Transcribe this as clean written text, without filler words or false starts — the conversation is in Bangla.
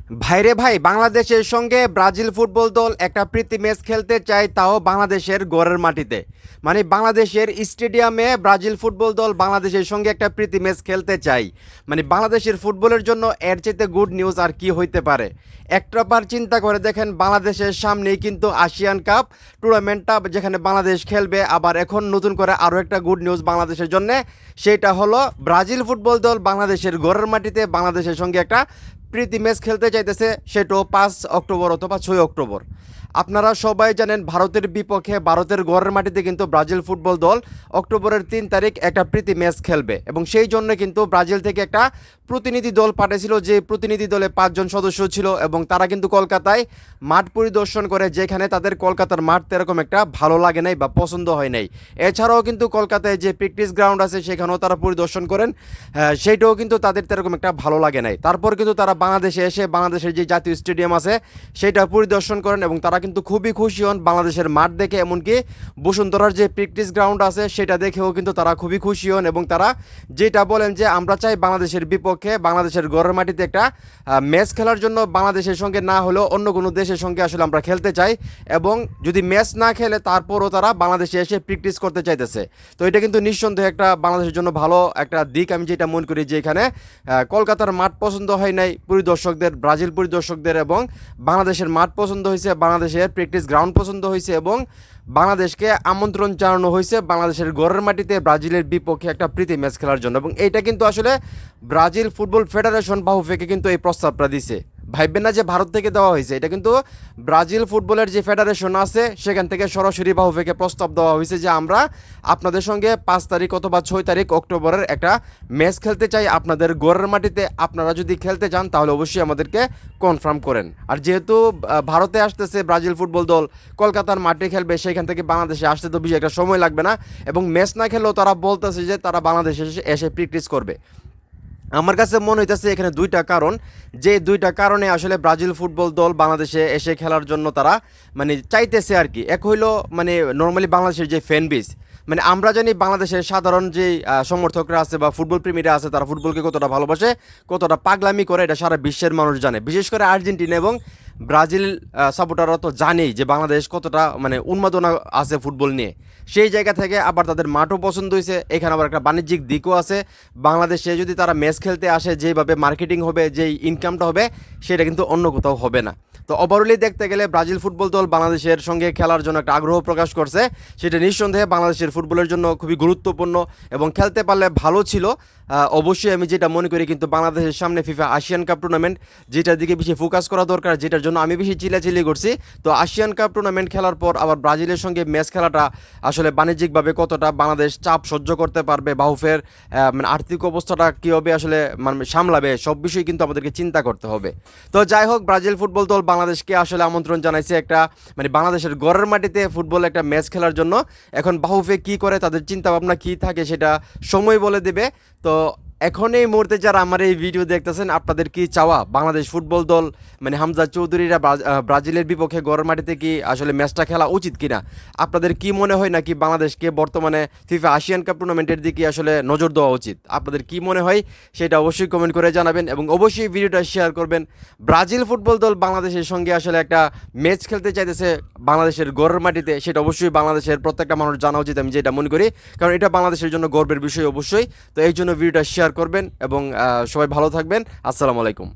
ভাইরে ভাই, বাংলাদেশের সঙ্গে ব্রাজিল ফুটবল দল একটা প্রীতি ম্যাচ খেলতে চায়, তাও বাংলাদেশের ঘরের মাটিতে। মানে বাংলাদেশের স্টেডিয়ামে ব্রাজিল ফুটবল দল বাংলাদেশের সঙ্গে একটা প্রীতি ম্যাচ খেলতে চায়। মানে বাংলাদেশের ফুটবলের জন্য এর চাইতে গুড নিউজ আর কি হইতে পারে। একটাবার চিন্তা করে দেখেন, বাংলাদেশের সামনেই কিন্তু এশিয়ান কাপ টুর্নামেন্টটা যেখানে বাংলাদেশ খেলবে। আবার এখন নতুন করে আরও একটা গুড নিউজ বাংলাদেশের জন্য, সেটা হলো ব্রাজিল ফুটবল দল বাংলাদেশের ঘরের মাটিতে বাংলাদেশের সঙ্গে একটা প্রীতি ম্যাচ খেলতে চাইতেছে, সেটাও 5 অক্টোবর অথবা 6 অক্টোবর। আপনারা সবাই জানেন, ভারতের বিপক্ষে ভারতের ঘরের মাটিতে কিন্তু ব্রাজিল ফুটবল দল অক্টোবরের 3 তারিখ একটা প্রীতি ম্যাচ খেলবে, এবং সেই জন্য কিন্তু ব্রাজিল থেকে একটা প্রতিনিধি দল পাঠিয়েছিল, যে প্রতিনিধি দলে 5 জন সদস্য ছিল, এবং তারা কিন্তু কলকাতায় মাঠ পরিদর্শন করে, যেখানে তাদের কলকাতার মাঠ এরকম একটা ভালো লাগে নাই বা পছন্দ হয় নাই। এছাড়াও কিন্তু কলকাতায় যে প্র্যাকটিস গ্রাউন্ড আছে সেখানেও তারা পরিদর্শন করেন, সেইটাও কিন্তু তাদের এরকম একটা ভালো লাগে নাই। তারপর কিন্তু তারা বাংলাদেশে এসে বাংলাদেশের যে জাতীয় স্টেডিয়াম আছে সেটা পরিদর্শন করেন, এবং তারা কিন্তু খুবই খুশি হন বাংলাদেশের মাঠ দেখে। এমনকি বসুন্ধরার যে প্র্যাকটিস গ্রাউন্ড আছে সেটা দেখেও কিন্তু তারা খুবই খুশি হন, এবং তারা যেটা বলেন যে আমরা চাই বাংলাদেশের বিপক্ষে বাংলাদেশের ঘরের মাটিতে একটা ম্যাচ খেলার জন্য বাংলাদেশের সঙ্গে না হলেও অন্য কোনো দেশের সঙ্গে আসলে আমরা খেলতে চাই, এবং যদি ম্যাচ না খেলে তারপরও তারা বাংলাদেশে এসে প্র্যাকটিস করতে চাইতেছে। তো এটা কিন্তু নিঃসন্দেহে একটা বাংলাদেশের জন্য ভালো একটা দিক। আমি যেটা মনে করি যে এখানে কলকাতার মাঠ পছন্দ হয় নাই পরিদর্শকদের, ব্রাজিল পরিদর্শকদের, এবং বাংলাদেশের মাঠ পছন্দ হয়েছে, বাংলাদেশের প্র্যাকটিস গ্রাউন্ড পছন্দ হয়েছে, এবং বাংলাদেশকে আমন্ত্রণ জানানো হয়েছে বাংলাদেশের ঘরের মাটিতে ব্রাজিলের বিপক্ষে একটা প্রীতি ম্যাচ খেলার জন্য। এবং এইটা কিন্তু আসলে ব্রাজিল ফুটবল ফেডারেশন বাহুফেকে কিন্তু এই প্রস্তাবটা দিছে। ভাববেন না যে ভারত থেকে দেওয়া হয়েছে, এটা কিন্তু ব্রাজিল ফুটবলের যে ফেডারেশন আছে সেখান থেকে সরাসরি বাহুফেকে প্রস্তাব দেওয়া হয়েছে যে আমরা আপনাদের সঙ্গে 5 তারিখ অথবা 6 তারিখ অক্টোবরের একটা ম্যাচ খেলতে চাই আপনাদের ঘরের মাটিতে। আপনারা যদি খেলতে চান তাহলে অবশ্যই আমাদেরকে কনফার্ম করেন। আর যেহেতু ভারতে আসতেছে ব্রাজিল ফুটবল দল, কলকাতার মাঠে খেলবে, সেখান থেকে বাংলাদেশে আসতে তো বেশি একটা সময় লাগবে না, এবং ম্যাচ না খেলেও তারা বলতেছে যে তারা বাংলাদেশে এসে প্র্যাকটিস করবে। আমার কাছে মনে হইতেছে এখানে দুইটা কারণ, যে দুইটা কারণে আসলে ব্রাজিল ফুটবল দল বাংলাদেশে এসে খেলার জন্য তারা মানে চাইতেছে আর কি। এক হইলো মানে নর্মালি বাংলাদেশের যে ফ্যান বেস, মানে আমরা জানি বাংলাদেশের সাধারণ যে সমর্থকরা আছে বা ফুটবল প্রেমীরা আছে, তারা ফুটবলকে কতটা ভালোবাসে, কতটা পাগলামি করে, এটা সারা বিশ্বের মানুষ জানে। বিশেষ করে আর্জেন্টিনা এবং ব্রাজিল সাপোর্টাররা তো জানেই যে বাংলাদেশ কতটা মানে উন্মাদনা আছে ফুটবল নিয়ে। সেই জায়গা থেকে আবার তাদের মাঠও পছন্দ হয়েছে, এখানে আবার একটা বাণিজ্যিক দিকও আছে। বাংলাদেশে যদি তারা ম্যাচ খেলতে আসে, যেভাবে মার্কেটিং হবে, যেই ইনকামটা হবে, সেটা কিন্তু অন্য কোথাও হবে না। তো ওভারঅলি দেখতে গেলে ব্রাজিল ফুটবল দল বাংলাদেশের সঙ্গে খেলার জন্য একটা আগ্রহ প্রকাশ করছে, সেটা নিঃসন্দেহে বাংলাদেশের ফুটবলের জন্য খুবই গুরুত্বপূর্ণ, এবং খেলতে পারলে ভালো ছিল। অবশ্যই আমি যেটা মনে করি, কিন্তু বাংলাদেশের সামনে ফিফা এশিয়ান কাপ টুর্নামেন্ট, যেটার দিকে বেশি ফোকাস করা দরকার, যেটার জন্য আমি বেশি চিল্লাচিল্লি করছি। তো এশিয়ান কাপ টুর্নামেন্ট খেলার পর আবার ব্রাজিলের সঙ্গে ম্যাচ খেলাটা আসলে বাণিজ্যিকভাবে কতটা বাংলাদেশ চাপ সহ্য করতে পারবে, বাহুফের মানে আর্থিক অবস্থাটা কীভাবে আসলে মানে সামলাবে, সব বিষয় কিন্তু আমাদেরকে চিন্তা করতে হবে। তো যাই হোক, ব্রাজিল ফুটবল দল বাংলাদেশকে আসলে আমন্ত্রণ জানাইছে একটা মানে বাংলাদেশের ঘরের মাটিতে ফুটবল একটা ম্যাচ খেলার জন্য। এখন বাহুফে কি করে, তাদের চিন্তা ভাবনা কী থাকে, সেটা সময় বলে দেবে। তো এখন এই মুহূর্তে যারা আমার এই ভিডিও দেখতেছেন, আপনাদের কি চাওয়া বাংলাদেশ ফুটবল দল মানে হামজা চৌধুরীরা ব্রাজিলের বিপক্ষে ঘরের মাটিতে কি আসলে ম্যাচটা খেলা উচিত কিনা? আপনাদের কি মনে হয়, নাকি বাংলাদেশকে বর্তমানে ফিফা এশিয়ান কাপ টুর্নামেন্টের দিকে আসলে নজর দেওয়া উচিত? আপনাদের কি মনে হয় সেটা অবশ্যই কমেন্ট করে জানাবেন, এবং অবশ্যই ভিডিওটা শেয়ার করবেন। ব্রাজিল ফুটবল দল বাংলাদেশের সঙ্গে আসলে একটা ম্যাচ খেলতে চাইতেছে বাংলাদেশের ঘরের মাটিতে, সেটা অবশ্যই বাংলাদেশের প্রত্যেকটা মানুষ জানা উচিত, আমি যেটা মনে করি, কারণ এটা বাংলাদেশের জন্য গর্বের বিষয় অবশ্যই। তো এই জন্য ভিডিওটা শেয়ার করবেন, এবং সবাই ভালো থাকবেন। আসসালামু আলাইকুম।